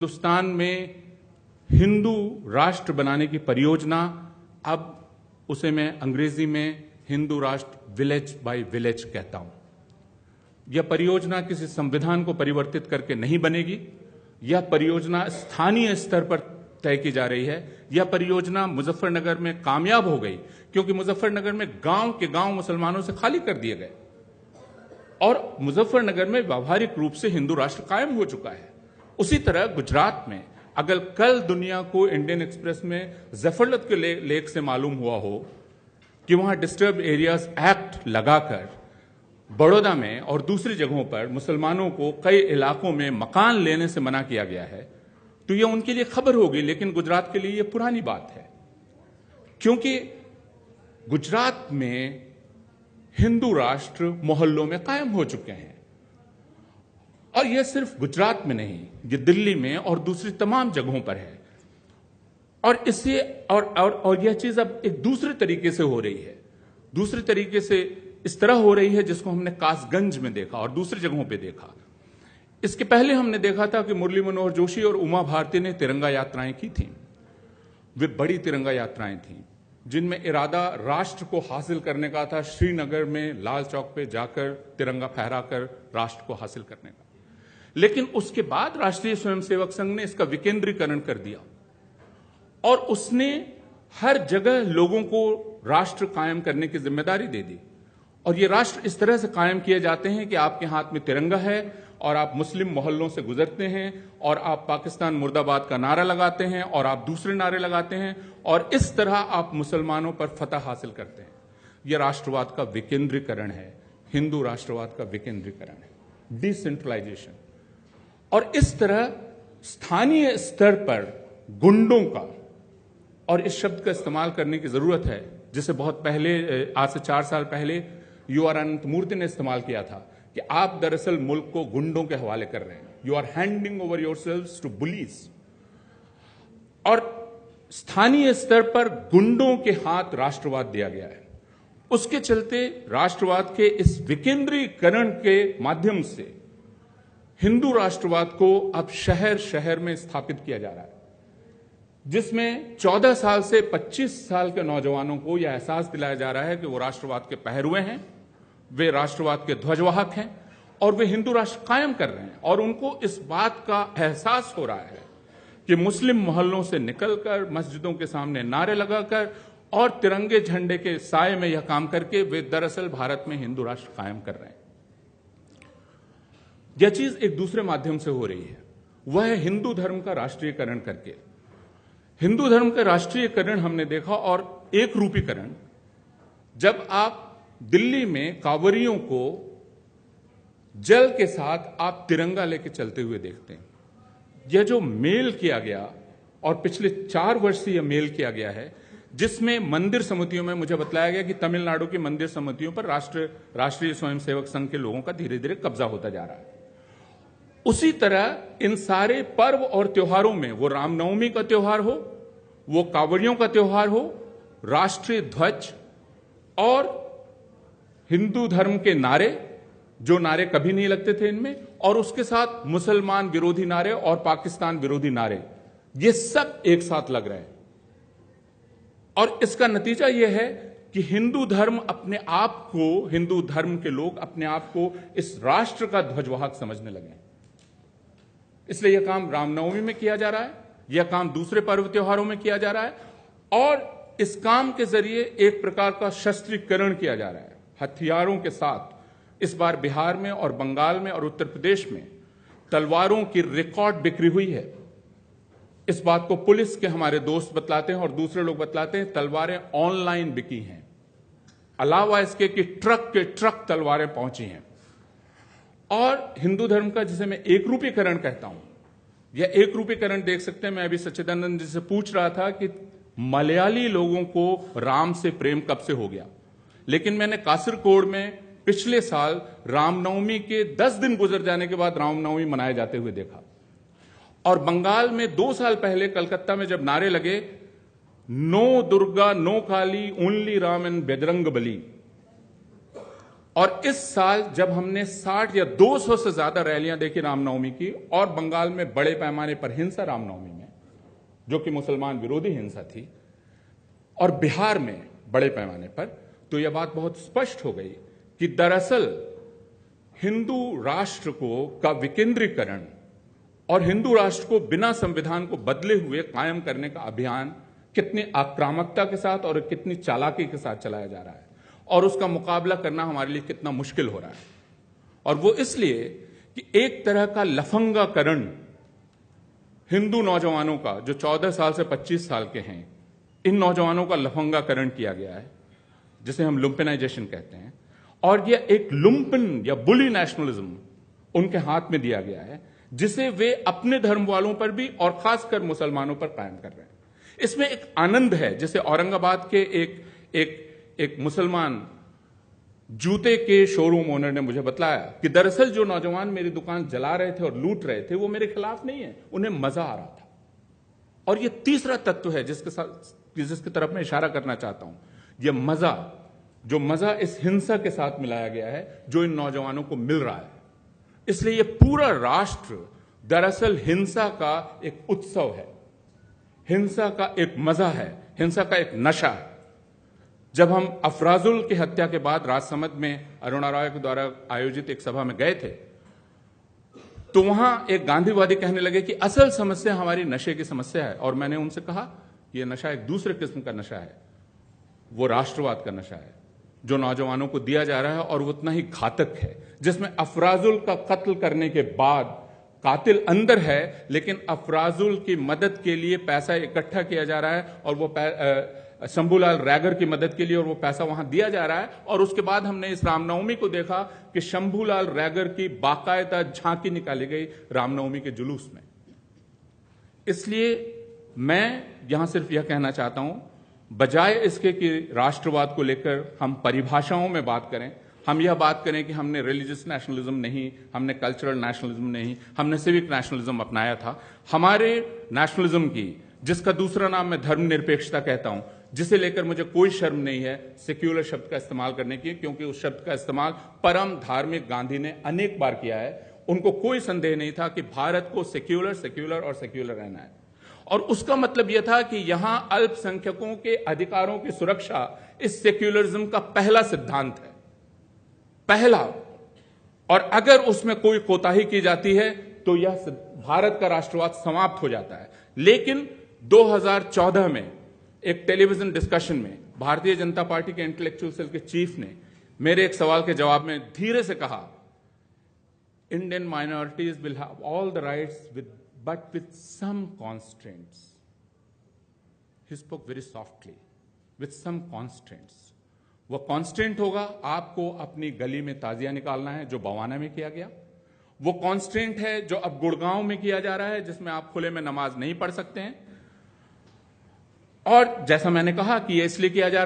हिंदुस्तान में हिंदू राष्ट्र बनाने की परियोजना, अब उसे मैं अंग्रेजी में हिंदू राष्ट्र विलेज बाय विलेज कहता हूं। यह परियोजना किसी संविधान को परिवर्तित करके नहीं बनेगी। यह परियोजना स्थानीय स्तर पर तय की जा रही है। यह परियोजना मुजफ्फरनगर में कामयाब हो गई क्योंकि मुजफ्फरनगर में गांव के गांव मुसलमानों से खाली कर दिए गए और मुजफ्फरनगर में व्यावहारिक रूप से हिंदू राष्ट्र कायम हो चुका है। उसी तरह गुजरात में अगर कल दुनिया को इंडियन एक्सप्रेस में जफरलत के लेख से मालूम हुआ हो कि वहां डिस्टर्ब एरियाज एक्ट लगाकर बड़ौदा में और दूसरी जगहों पर मुसलमानों को कई इलाकों में मकान लेने से मना किया गया है, तो यह उनके लिए खबर होगी। लेकिन गुजरात के लिए यह पुरानी बात है क्योंकि गुजरात में हिंदू राष्ट्र मोहल्लों में कायम हो चुके हैं। और यह सिर्फ गुजरात में नहीं, ये दिल्ली में और दूसरी तमाम जगहों पर है। और इससे और यह चीज अब एक दूसरे तरीके से हो रही है। दूसरे तरीके से इस तरह हो रही है जिसको हमने कासगंज में देखा और दूसरी जगहों पे देखा। इसके पहले हमने देखा था कि मुरली मनोहर जोशी और उमा भारती ने तिरंगा यात्राएं की थी। वे बड़ी तिरंगा यात्राएं थीं जिनमें इरादा राष्ट्र को हासिल करने का था, श्रीनगर में लाल चौक पे जाकर तिरंगा फहराकर राष्ट्र को हासिल करने का। लेकिन उसके बाद राष्ट्रीय स्वयंसेवक संघ ने इसका विकेंद्रीकरण कर दिया और उसने हर जगह लोगों को राष्ट्र कायम करने की जिम्मेदारी दे दी। और ये राष्ट्र इस तरह से कायम किए जाते हैं कि आपके हाथ में तिरंगा है और आप मुस्लिम मोहल्लों से गुजरते हैं और आप पाकिस्तान मुर्दाबाद का नारा लगाते हैं और आप दूसरे नारे लगाते हैं और इस तरह आप मुसलमानों पर फतह हासिल करते हैं। यह राष्ट्रवाद का विकेंद्रीकरण है, हिंदू राष्ट्रवाद का विकेंद्रीकरण है, डिसेंट्रलाइजेशन। और इस तरह स्थानीय स्तर पर गुंडों का, और इस शब्द का इस्तेमाल करने की जरूरत है जिसे बहुत पहले, आज से 4 साल पहले UR अनंतमूर्ति ने इस्तेमाल किया था कि आप दरअसल मुल्क को गुंडों के हवाले कर रहे हैं। You are handing over yourselves to bullies. और स्थानीय स्तर पर गुंडों के हाथ राष्ट्रवाद दिया गया है। उसके चलते राष्ट्रवाद के इस विकेंद्रीकरण के माध्यम से हिंदू राष्ट्रवाद को अब शहर शहर में स्थापित किया जा रहा है, जिसमें 14 साल से 25 साल के नौजवानों को यह एहसास दिलाया जा रहा है कि वो राष्ट्रवाद के पहरुए हैं, वे राष्ट्रवाद के ध्वजवाहक हैं और वे हिंदू राष्ट्र कायम कर रहे हैं। और उनको इस बात का एहसास हो रहा है कि मुस्लिम मोहल्लों से निकलकर मस्जिदों के सामने नारे लगाकर और तिरंगे झंडे के साए में यह काम करके वे दरअसल भारत में हिंदू राष्ट्र कायम कर रहे हैं। यह चीज एक दूसरे माध्यम से हो रही है, वह है हिंदू धर्म का राष्ट्रीयकरण करके। हिंदू धर्म का राष्ट्रीयकरण हमने देखा और एक रूपीकरण, जब आप दिल्ली में कांवरियों को जल के साथ आप तिरंगा लेके चलते हुए देखते हैं। यह जो मेल किया गया और पिछले 4 वर्ष से यह मेल किया गया है, जिसमें मंदिर समितियों में मुझे बताया गया कि तमिलनाडु की मंदिर समितियों पर राष्ट्रीय स्वयंसेवक संघ के लोगों का धीरे धीरे कब्जा होता जा रहा है। उसी तरह इन सारे पर्व और त्योहारों में, वो रामनवमी का त्योहार हो, वो कांवड़ियों का त्योहार हो, राष्ट्रीय ध्वज और हिंदू धर्म के नारे, जो नारे कभी नहीं लगते थे इनमें, और उसके साथ मुसलमान विरोधी नारे और पाकिस्तान विरोधी नारे, ये सब एक साथ लग रहे हैं। और इसका नतीजा यह है कि हिंदू धर्म अपने आप को, हिंदू धर्म के लोग अपने आप को इस राष्ट्र का ध्वजवाहक समझने लगे। इसलिए यह काम रामनवमी में किया जा रहा है, यह काम दूसरे पर्व त्योहारों में किया जा रहा है और इस काम के जरिए एक प्रकार का शस्त्रीकरण किया जा रहा है हथियारों के साथ। इस बार बिहार में और बंगाल में और उत्तर प्रदेश में तलवारों की रिकॉर्ड बिक्री हुई है। इस बात को पुलिस के हमारे दोस्त बतलाते हैं और दूसरे लोग बतलाते हैं, तलवारें ऑनलाइन बिकी हैं, अलावा इसके कि ट्रक के ट्रक तलवारें पहुंची हैं। और हिंदू धर्म का, जिसे मैं एक रूपीकरण कहता हूं, यह एक रूपीकरण देख सकते हैं। मैं अभी सच्चिदानंद जी से पूछ रहा था कि मलयाली लोगों को राम से प्रेम कब से हो गया, लेकिन मैंने कासरगोड में पिछले साल रामनवमी के 10 दिन गुजर जाने के बाद रामनवमी मनाए जाते हुए देखा। और बंगाल में 2 साल पहले कलकत्ता में जब नारे लगे, no Durga no Kali only Ram and Bajrang Bali, और इस साल जब हमने 60 या 200 से ज्यादा रैलियां देखी रामनवमी की, और बंगाल में बड़े पैमाने पर हिंसा रामनवमी में, जो कि मुसलमान विरोधी हिंसा थी, और बिहार में बड़े पैमाने पर, तो यह बात बहुत स्पष्ट हो गई कि दरअसल हिंदू राष्ट्र का विकेंद्रीकरण और हिंदू राष्ट्र को बिना संविधान को बदले हुए कायम करने का अभियान कितनी आक्रामकता के साथ और कितनी चालाकी के साथ चलाया जा रहा है, और उसका मुकाबला करना हमारे लिए कितना मुश्किल हो रहा है। और वो इसलिए कि एक तरह का लफंगाकरण हिंदू नौजवानों का, जो 14 साल से 25 साल के हैं, इन नौजवानों का लफंगाकरण किया गया है, जिसे हम लुम्पेनाइजेशन कहते हैं। और यह एक लुम्पन या बुली नेशनलिज्म उनके हाथ में दिया गया है, जिसे वे अपने धर्म वालों पर भी और खासकर मुसलमानों पर कायम कर रहे हैं। इसमें एक आनंद है, जैसे औरंगाबाद के एक मुसलमान जूते के शोरूम ओनर ने मुझे बतलाया कि दरअसल जो नौजवान मेरी दुकान जला रहे थे और लूट रहे थे, वो मेरे खिलाफ नहीं है, उन्हें मजा आ रहा था। और ये तीसरा तत्व है जिसकी तरफ मैं इशारा करना चाहता हूं, यह मजा, जो मजा इस हिंसा के साथ मिलाया गया है, जो इन नौजवानों को मिल रहा है। इसलिए यह पूरा राष्ट्र दरअसल हिंसा का एक उत्सव है, हिंसा का एक मजा है, हिंसा का एक नशा है। जब हम अफराजुल की हत्या के बाद राजसमंद में अरुणा रॉय के द्वारा आयोजित एक सभा में गए थे, तो वहां एक गांधीवादी कहने लगे कि असल समस्या हमारी नशे की समस्या है। और मैंने उनसे कहा, यह नशा एक दूसरे किस्म का नशा है, वो राष्ट्रवाद का नशा है, जो नौजवानों को दिया जा रहा है, और वो उतना ही घातक है, जिसमें अफराजुल का कत्ल करने के बाद कातिल अंदर है, लेकिन अफराजुल की मदद के लिए पैसा इकट्ठा किया जा रहा है, और वो शंभूलाल रैगर की मदद के लिए, और वो पैसा वहां दिया जा रहा है। और उसके बाद हमने इस रामनवमी को देखा कि शंभूलाल रैगर की बाकायदा झांकी निकाली गई रामनवमी के जुलूस में। इसलिए मैं यहां सिर्फ यह कहना चाहता हूं, बजाय इसके कि राष्ट्रवाद को लेकर हम परिभाषाओं में बात करें, हम यह बात करें कि हमने रिलीजियस नेशनलिज्म नहीं, हमने कल्चरल नेशनलिज्म नहीं, हमने सिविक नेशनलिज्म अपनाया था। हमारे नेशनलिज्म की, जिसका दूसरा नाम मैं धर्मनिरपेक्षता कहता हूं, जिसे लेकर मुझे कोई शर्म नहीं है सेक्युलर शब्द का इस्तेमाल करने की, क्योंकि उस शब्द का इस्तेमाल परम धार्मिक गांधी ने अनेक बार किया है। उनको कोई संदेह नहीं था कि भारत को सेक्युलर सेक्युलर और सेक्युलर रहना है, और उसका मतलब यह था कि यहां अल्पसंख्यकों के अधिकारों की सुरक्षा इस सेक्युलरिज्म का पहला सिद्धांत है, पहला। और अगर उसमें कोई कोताही की जाती है तो यह भारत का राष्ट्रवाद समाप्त हो जाता है। लेकिन 2014 में एक टेलीविजन डिस्कशन में भारतीय जनता पार्टी के इंटेलेक्चुअल सेल के चीफ ने मेरे एक सवाल के जवाब में धीरे से कहा, Indian minorities will have all the rights but with some constraints. He spoke very softly, with some constraints. वह कॉन्स्टेंट होगा, आपको अपनी गली में ताजिया निकालना है, जो बवाना में किया गया। वो कॉन्स्टेंट है जो अब गुड़गांव में किया जा रहा है, जिसमें आप खुले में नमाज नहीं पढ़ सकते हैं। और जैसा मैंने कहा कि यह इसलिए किया जा रहा है